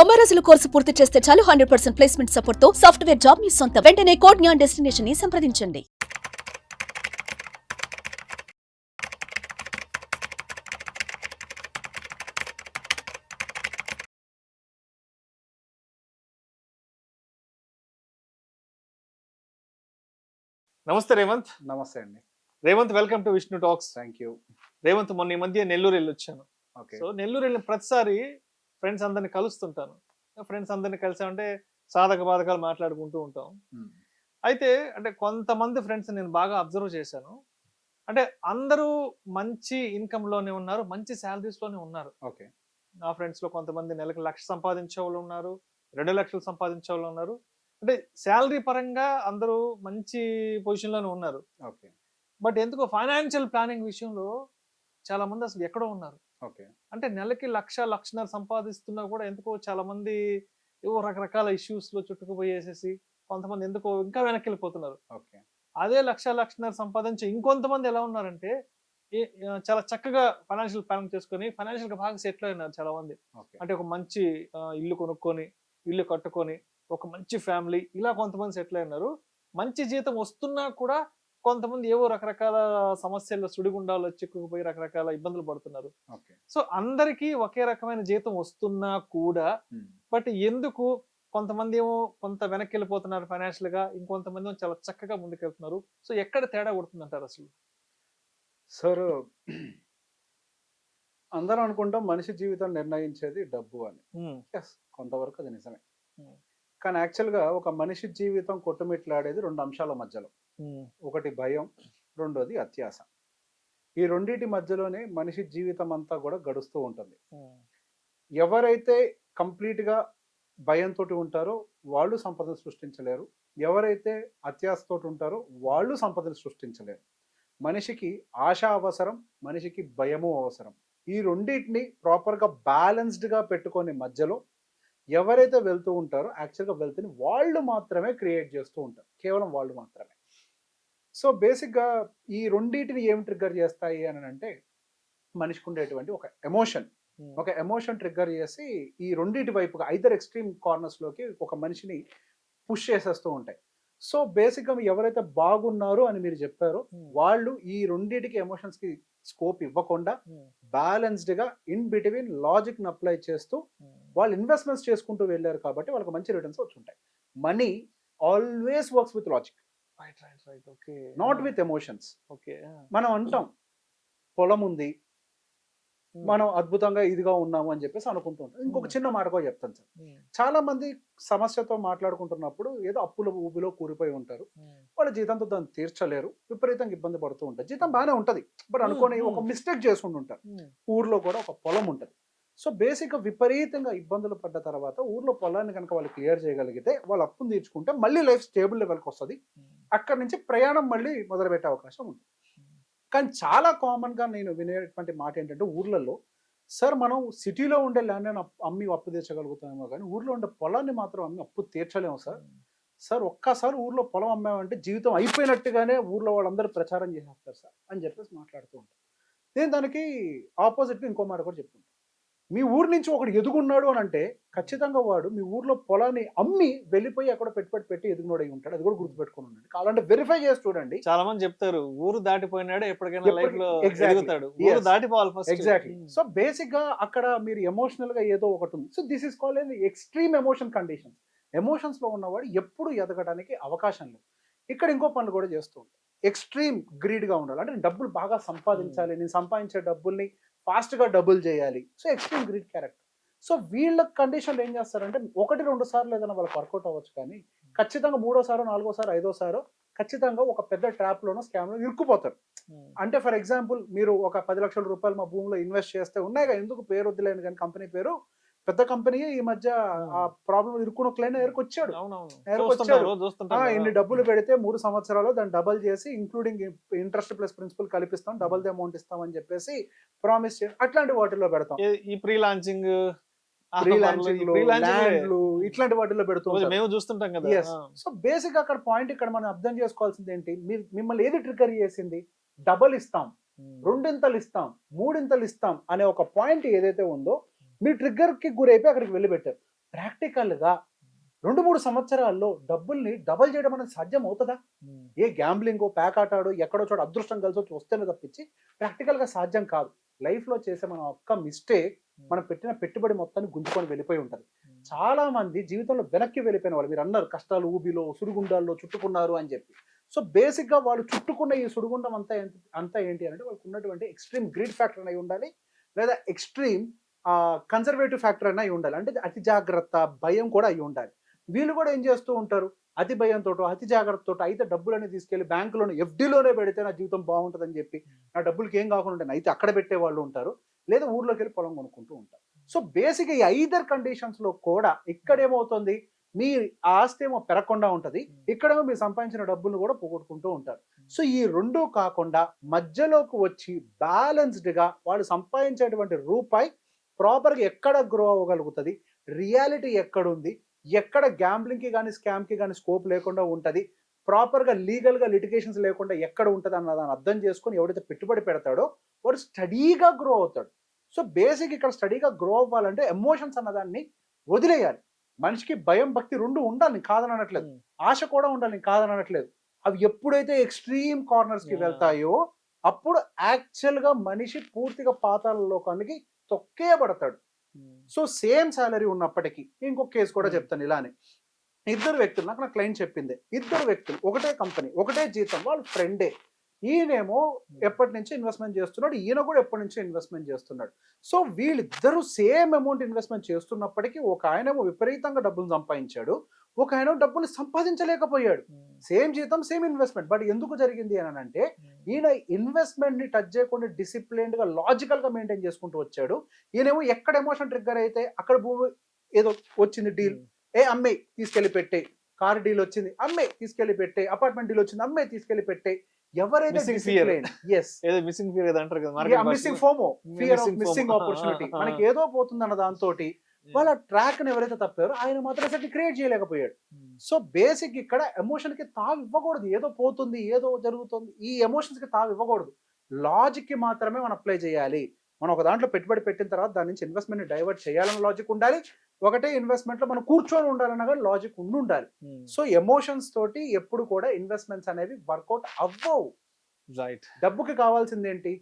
90 రోజుల కోర్సు పూర్తి చేస్తే చాలు 100% ప్లేస్మెంట్ సపోర్ట్ తో సాఫ్ట్వేర్ జాబ్ మీ సొంతం. వెంటనే కోడ్ జ్ఞాన్ డెస్టినేషన్ ని సంప్రదించండి. నమస్తే రేవంత్. నమస్తే అండి. Revanth, welcome to Vishnu talks. Thank you. Revanth, మొన్న ఈ మధ్య నెల్లూరు వెళ్ళొచ్చాను. ఓకే. సో నెల్లూరు వెళ్ళిన ప్రతిసారి ఫ్రెండ్స్ అందరిని కలుస్తుంటాను. ఫ్రెండ్స్ అందరిని కలిసామంటే సాధక బాధకాలు మాట్లాడుకుంటూ ఉంటాం. అయితే అంటే కొంతమంది ఫ్రెండ్స్ నేను బాగా అబ్జర్వ్ చేశాను. అంటే అందరూ మంచి ఇన్కమ్ లోనే ఉన్నారు, మంచి శాలరీస్ లోనే ఉన్నారు. ఓకే. నా ఫ్రెండ్స్ లో కొంతమంది నెలకు 1,00,000 సంపాదించే వాళ్ళు ఉన్నారు, 2 లక్షలు సంపాదించే వాళ్ళు ఉన్నారు. అంటే శాలరీ పరంగా అందరూ మంచి పొజిషన్ లోనే ఉన్నారు. ఓకే. బట్ ఎందుకో ఫైనాన్షియల్ ప్లానింగ్ విషయంలో చాలా మంది అసలు ఎక్కడో ఉన్నారు. ఓకే. అంటే నెలకి 1,00,000-1,50,000 సంపాదిస్తున్నా కూడా ఎందుకో చాలా మంది ఏవో రకరకాల ఇష్యూస్ లో చుట్టుకుపోయేసేసి కొంతమంది ఎందుకో ఇంకా వెనక్కి వెళ్ళిపోతున్నారు. ఓకే. అదే 1,00,000-1,50,000 సంపాదించి ఇంకొంతమంది ఎలా ఉన్నారంటే చాలా చక్కగా ఫైనాన్షియల్ ప్లానింగ్ చేసుకొని ఫైనాన్షియల్ గా బాగా సెటిల్ అయినారు చాలా మంది. ఓకే. అంటే ఒక మంచి ఇల్లు కొనుక్కొని, ఇల్లు కట్టుకొని, ఒక మంచి ఫ్యామిలీ, ఇలా కొంతమంది సెటిల్ అయినారు. మంచి జీతం వస్తున్నా కూడా కొంతమంది ఏవో రకరకాల సమస్యల్లో సుడిగుండాల్లో చిక్కుకుపోయి రకరకాల ఇబ్బందులు పడుతున్నారు. ఓకే. సో అందరికీ ఒకే రకమైన జీతం వస్తున్నా కూడా బట్ ఎందుకు కొంతమంది ఏమో కొంత వెనక్కి వెళ్ళిపోతున్నారు ఫైనాన్షియల్ గా, ఇంకొంతమంది ఏమో చాలా చక్కగా ముందుకెళ్తున్నారు. సో ఎక్కడ తేడా కొడుతుందంటారు అసలు? సార్, అందరూ అనుకుంటాం మనిషి జీవితం నిర్ణయించేది డబ్బు అని. ఎస్, కొంతవరకు అది నిజమే. కానీ యాక్చువల్గా ఒక మనిషి జీవితం కొట్టుమిట్లాడేది 2 అంశాల మధ్యలో. ఒకటి భయం, రెండోది అత్యాశ. ఈ రెండింటి మధ్యలోనే మనిషి జీవితం అంతా కూడా గడుస్తూ ఉంటుంది. ఎవరైతే కంప్లీట్గా భయంతో ఉంటారో వాళ్ళు సంపదను సృష్టించలేరు, ఎవరైతే అత్యాశతో ఉంటారో వాళ్ళు సంపదను సృష్టించలేరు. మనిషికి ఆశ అవసరం, మనిషికి భయము అవసరం. ఈ రెండింటిని ప్రాపర్గా బ్యాలెన్స్డ్గా పెట్టుకొని మధ్యలో ఎవరైతే వెళ్తూ ఉంటారో యాక్చువల్గా వెల్త్ని వాళ్ళు మాత్రమే క్రియేట్ చేస్తూ ఉంటారు, కేవలం వాళ్ళు మాత్రమే. సో బేసిక్గా ఈ రెండింటిని ఏం ట్రిగ్గర్ చేస్తాయి అని అంటే మనిషికి ఉండేటువంటి ఒక ఎమోషన్ ట్రిగ్గర్ చేసి ఈ రెండింటి వైపుగా ఐదర్ ఎక్స్ట్రీమ్ కార్నర్స్లోకి ఒక మనిషిని పుష్ చేసేస్తూ ఉంటాయి. సో బేసిక్గా ఎవరైతే బాగున్నారు అని మీరు చెప్పారో వాళ్ళు ఈ రెండింటికి ఎమోషన్స్కి స్కోప్ ఇవ్వకుండా బ్యాలెన్స్డ్గా ఇన్ బిట్వీన్ లాజిక్ని అప్లై చేస్తూ వాళ్ళు ఇన్వెస్ట్మెంట్స్ చేసుకుంటూ వెళ్ళారు కాబట్టి వాళ్ళకి మంచి రిటర్న్స్ వచ్చి ఉంటాయి. Money always works with logic, not with emotions. మనం అంటాం పొలం ఉంది, మనం అద్భుతంగా ఇదిగా ఉన్నాము అని చెప్పేసి అనుకుంటూ ఉంటాం. ఇంకొక చిన్న మాట కూడా చెప్తాను సార్. చాలా మంది సమస్యతో మాట్లాడుకుంటున్నప్పుడు ఏదో అప్పుల ఊబిలో కూలిపోయి ఉంటారు, వాళ్ళ జీతంతో దాన్ని తీర్చలేరు, విపరీతంగా ఇబ్బంది పడుతూ ఉంటారు. జీతం బాగానే ఉంటుంది బట్ అనుకోని ఒక మిస్టేక్ చేసుకుంటూ ఉంటారు. ఊర్లో కూడా ఒక పొలం ఉంటుంది. సో బేసిక్గా విపరీతంగా ఇబ్బందులు పడ్డ తర్వాత ఊర్లో పొలాన్ని కనుక వాళ్ళు క్లియర్ చేయగలిగితే వాళ్ళు అప్పును తీర్చుకుంటే మళ్ళీ లైఫ్ స్టేబుల్ లెవెల్కి వస్తుంది. అక్కడి నుంచి ప్రయాణం మళ్ళీ మొదలుపెట్టే అవకాశం ఉంటుంది. కానీ చాలా కామన్గా నేను వినేటువంటి మాట ఏంటంటే ఊర్లలో, సార్ మనం సిటీలో ఉండే ల్యాండ్ అమ్మి అప్పు తీర్చగలుగుతామేమో కానీ ఊర్లో ఉండే పొలాన్ని మాత్రం అమ్మి అప్పు తీర్చలేము సార్. సార్ ఒక్కసారి ఊర్లో పొలం అమ్మామంటే జీవితం అయిపోయినట్టుగానే ఊర్లో వాళ్ళందరూ ప్రచారం చేసేస్తారు సార్ అని చెప్పేసి మాట్లాడుతూ ఉంటారు. నేను దానికి ఆపోజిట్గా ఇంకో మాట కూడా చెప్తుంటాను. మీ ఊరు నుంచి ఒకడు ఎదుగున్నాడు అని అంటే ఖచ్చితంగా వాడు మీ ఊర్లో పొలాన్ని అమ్మి వెళ్ళిపోయి అక్కడ పెట్టి ఎదుగున్నాడు అయి ఉంటాడు. అది కూడా గుర్తుపెట్టుకుని ఉండండి. అలాంటి వెరిఫై చేసి చూడండి. చాలా మంది చెప్తారు ఊరు దాటిపోయినాడు ఎప్పటికైనా లైఫ్ లో ఎదుగుతాడు, ఊరు దాటిపోవాలి ఫస్ట్. ఎగ్జాక్ట్లీ. సో బేసిక్ గా అక్కడ మీరు ఎమోషనల్ గా ఏదో ఒకటి ఉంది. So this is called extreme emotion conditions. Emotions లో ఉన్నవాడు ఎప్పుడు ఎదగడానికి అవకాశం లేదు. ఇక్కడ ఇంకో పనులు కూడా చేస్తూ ఉంటాడు. ఎక్స్ట్రీమ్ గ్రీడ్ గా ఉండాలి, అంటే డబ్బులు బాగా సంపాదించాలి, నేను సంపాదించే డబ్బుల్ని ఫాస్ట్గా డబుల్ చేయాలి. So extreme greed character. So వీళ్ళ కండిషన్లు ఏం చేస్తారంటే 1-2 సార్లు ఏదైనా వాళ్ళకి వర్కౌట్ అవ్వచ్చు, కానీ ఖచ్చితంగా 3వ సారో 4వ సారో 5వ సారో ఖచ్చితంగా ఒక పెద్ద ట్రాప్లోనో స్కామ్లో ఇరుక్కుపోతారు. అంటే ఫర్ ఎగ్జాంపుల్ మీరు ఒక 10 లక్షల రూపాయలు మా భూమిలో ఇన్వెస్ట్ చేస్తే ఉన్నాయిగా, ఎందుకు పేరు వద్దులేను కానీ కంపెనీ పేరు పెద్ద కంపెనీ ఈ మధ్య ఆ ప్రాబ్లం ఇరుక్కున్న క్లైంట్ ఎరుకొచ్చాడు. ఇన్ని డబ్బులు పెడితే 3 సంవత్సరాలు దాన్ని డబల్ చేసి ఇంక్లూడింగ్ ఇంట్రెస్ట్ ప్లస్ ప్రిన్సిపల్ కలిపిస్తాం, డబల్ ది అమౌంట్ ఇస్తామని చెప్పేసి ప్రామిస్ చేసి అట్లాంటి వాటిల్లో పెడతాం. ఈ ప్రీ లాంచింగ్ ఇట్లాంటి వాటిల్లో పెడుతూ మేము చూస్తుంటాం కదా. సో బేసిక్ అక్కడ పాయింట్ ఇక్కడ మనం అర్థం చేసుకోవాల్సింది ఏంటి, మిమ్మల్ని ఏది ట్రిగ్గర్ చేసింది? డబల్ ఇస్తాం, 2 ఇస్తాం, 3 ఇస్తాం అనే ఒక పాయింట్ ఏదైతే ఉందో మీరు ట్రిగ్గర్ కి గురైపోయి అక్కడికి వెళ్ళి పెట్టారు. ప్రాక్టికల్గా 2-3 సంవత్సరాల్లో డబ్బుల్ని డబల్ చేయడం అనేది సాధ్యం అవుతుందా? ఏ గ్యాంబ్లింగో ప్యాకాటాడో ఎక్కడో చోట అదృష్టం కలిసి వచ్చి వస్తేనే తప్పించి ప్రాక్టికల్గా సాధ్యం కాదు. లైఫ్లో చేసే మన ఒక్క మిస్టేక్ మనం పెట్టిన పెట్టుబడి మొత్తాన్ని గుంజుకొని వెళ్ళిపోయి ఉంటుంది. చాలా మంది జీవితంలో వెనక్కి వెళ్ళిపోయిన వాళ్ళు, మీరు అన్నారు కష్టాలు ఊబిలో సుడిగుండాల్లో చుట్టుకున్నారు అని చెప్పి. సో బేసిక్గా వాళ్ళు చుట్టుకున్న ఈ సుడిగుండం అంతా ఏంటి అంటే వాళ్ళకు ఉన్నటువంటి ఎక్స్ట్రీమ్ గ్రీడ్ ఫ్యాక్టర్ అయి ఉండాలి, లేదా ఎక్స్ట్రీమ్ కన్సర్వేటివ్ ఫ్యాక్టర్ అయి ఉండాలి. అంటే అతి జాగ్రత్త, భయం కూడా అయి ఉండాలి. వీళ్ళు కూడా ఏం చేస్తూ ఉంటారు, అతి భయంతో అతి జాగ్రత్తతో అయితే డబ్బులని తీసుకెళ్లి బ్యాంకులోనే ఎఫ్డీలోనే పెడితే నా జీవితం బాగుంటుందని చెప్పి నా డబ్బులకి ఏం కాకుండా అయితే అక్కడ పెట్టే వాళ్ళు ఉంటారు, లేదా ఊర్లోకి వెళ్ళి పొలం కొనుక్కుంటూ ఉంటారు. సో బేసిక్ ఈ 5 కండిషన్స్ లో కూడా ఇక్కడ ఏమవుతుంది, మీ ఆస్తి ఏమో పెరగకుండా ఉంటుంది, ఇక్కడేమో మీరు సంపాదించిన డబ్బులు కూడా పోగొట్టుకుంటూ ఉంటారు. సో ఈ రెండు కాకుండా మధ్యలోకి వచ్చి బ్యాలెన్స్డ్ గా వాళ్ళు సంపాదించేటువంటి రూపాయి ప్రాపర్గా ఎక్కడ గ్రో అవ్వగలుగుతుంది, రియాలిటీ ఎక్కడుంది, ఎక్కడ గ్యాంబ్లింగ్కి కానీ స్కామ్కి కానీ స్కోప్ లేకుండా ఉంటుంది, ప్రాపర్గా లీగల్గా లిటిగేషన్స్ లేకుండా ఎక్కడ ఉంటుంది అన్న దాన్ని అర్థం చేసుకొని ఎవడైతే పెట్టుబడి పెడతాడో వాడు స్టడీగా గ్రో అవుతాడు. సో బేసిక్ ఇక్కడ స్టడీగా గ్రో అవ్వాలంటే ఎమోషన్స్ అన్నదాన్ని వదిలేయాలి. మనిషికి భయం భక్తి రెండు ఉండాలి, నేను కాదని అనట్లేదు, ఆశ కూడా ఉండాలి, నేను కాదని అనట్లేదు. అవి ఎప్పుడైతే ఎక్స్ట్రీమ్ కార్నర్స్కి వెళ్తాయో అప్పుడు యాక్చువల్గా మనిషి పూర్తిగా పాతాళ లోకానికి తొక్కేయబడతాడు. సో సేమ్ శాలరీ ఉన్నప్పటికీ, ఇంకొక కేసు కూడా చెప్తాను ఇలానే. 2 వ్యక్తులు, నాకు నా క్లయింట్ చెప్పిందే, 2 వ్యక్తులు ఒకటే కంపెనీ, ఒకటే జీతం, వాళ్ళు ఫ్రెండే. ఈయనేమో ఎప్పటి నుంచి ఇన్వెస్ట్మెంట్ చేస్తున్నాడు, ఈయన కూడా ఎప్పటి నుంచో ఇన్వెస్ట్మెంట్ చేస్తున్నాడు. సో వీళ్ళిద్దరూ సేమ్ అమౌంట్ ఇన్వెస్ట్మెంట్ చేస్తున్నప్పటికీ ఒక ఆయనేమో విపరీతంగా డబ్బులు సంపాదించాడు, ఒక ఆయన డబ్బులు సంపాదించలేకపోయాడు. సేమ్ జీతం సేమ్ ఇన్వెస్ట్మెంట్. బట్ ఎందుకు జరిగింది అని అంటే ఈయన ఇన్వెస్ట్మెంట్ ని టచ్ చేయకుండా డిసిప్లిన్డ్ గా లాజికల్ గా మెయింటైన్ చేసుకుంటూ వచ్చాడు. ఈయనేమో ఎక్కడ ఎమోషన్ ట్రిగ్గర్ అయితే అక్కడ భూమి ఏదో వచ్చింది డీల్, అమ్మే తీసుకెళ్లి పెట్టే, కార్ డీల్ వచ్చింది అమ్మే తీసుకెళ్లి పెట్టే, అపార్ట్మెంట్ డీల్ వచ్చింది అమ్మే తీసుకెళ్లి పెట్టే. ఎవరైతే missing FOMO, fear of missing opportunity, మనకి ఏదో పోతుందన్న దాంతో వాళ్ళ ట్రాక్ ని ఎవరైతే తప్పారో ఆయన మాత్రం సెట్ క్రియేట్ చేయలేకపోయాడు. సో బేసిక్ ఇక్కడ ఎమోషన్ కి తావు ఇవ్వకూడదు, ఏదో పోతుంది ఏదో జరుగుతుంది ఈ ఎమోషన్స్ కి తావు ఇవ్వకూడదు. లాజిక్ కి మాత్రమే మనం అప్లై చేయాలి. మనం ఒక దాంట్లో పెట్టుబడి పెట్టిన తర్వాత దాని నుంచి ఇన్వెస్ట్మెంట్ ని డైవర్ట్ చేయాలని లాజిక్ ఉండాలి, ఒకటే ఇన్వెస్ట్మెంట్ లో మనం కూర్చొని ఉండాలన్నా కానీ లాజిక్ ఉండాలి. సో ఎమోషన్స్ తోటి ఎప్పుడు కూడా ఇన్వెస్ట్మెంట్స్ అనేవి వర్కౌట్ అవ్వవు. రైట్. డబ్బుకి కావాల్సింది ఏంటి,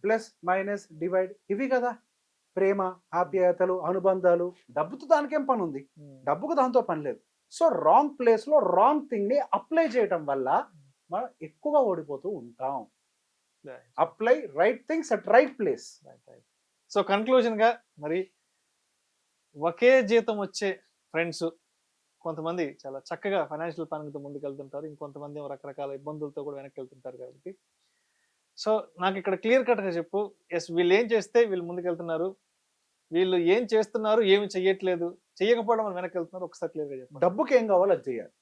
ప్లస్ మైనస్ డివైడ్, ఇవి కదా. ప్రేమ, ఆప్యాయతలు, అనుబంధాలు, డబ్బుతో దానికేం పని ఉంది, డబ్బుకు దాంతో పని లేదు. సో రాంగ్ ప్లేస్ లో రాంగ్ థింగ్ ని అప్లై చేయటం వల్ల మనం ఎక్కువ ఓడిపోతూ ఉంటాం. Apply right things at right place. So conclusion గా మరి ఒకే జీతం వచ్చే ఫ్రెండ్స్ కొంతమంది చాలా చక్కగా ఫైనాన్షియల్ ప్లానింగ్తో ముందుకు వెళ్తుంటారు, ఇంకొంతమంది రకరకాల ఇబ్బందులతో కూడా వెనక్కి వెళ్తుంటారు. కాబట్టి సో నాకు ఇక్కడ క్లియర్ కట్గా చెప్పు, ఎస్ వీళ్ళు ఏం చేస్తే వీళ్ళు ముందుకు వెళ్తున్నారు, వీళ్ళు ఏం చేస్తున్నారు ఏమి చెయ్యట్లేదు, చెయ్యకపోవడం మనం వెనక్కి వెళ్తున్నారు, ఒకసారి క్లియర్గా చెప్పు. డబ్బుకి ఏం కావాలో అది చేయాలి.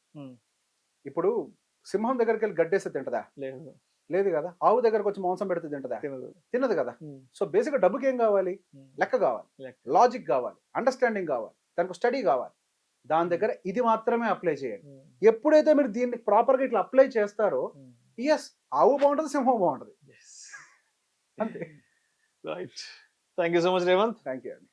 ఇప్పుడు సింహం దగ్గరికి వెళ్ళి గడ్డేస్తే తింటదా? లేదు కదా. ఆవు దగ్గరకు వచ్చి మాంసం పెడితే తింటదా? తినదు కదా. సో బేసిక్గా డబ్బుకి ఏం కావాలి, లెక్క కావాలి, లాజిక్ కావాలి, అండర్స్టాండింగ్ కావాలి, దానికి స్టడీ కావాలి. దాని దగ్గర ఇది మాత్రమే అప్లై చేయండి. ఎప్పుడైతే మీరు దీన్ని ప్రాపర్గా ఇట్లా అప్లై చేస్తారో ఎస్ ఆవు బాగుంటుంది, సింహం బాగుంటుంది. అంతే. Right. Thank you so much Revanth. Thank you అండి.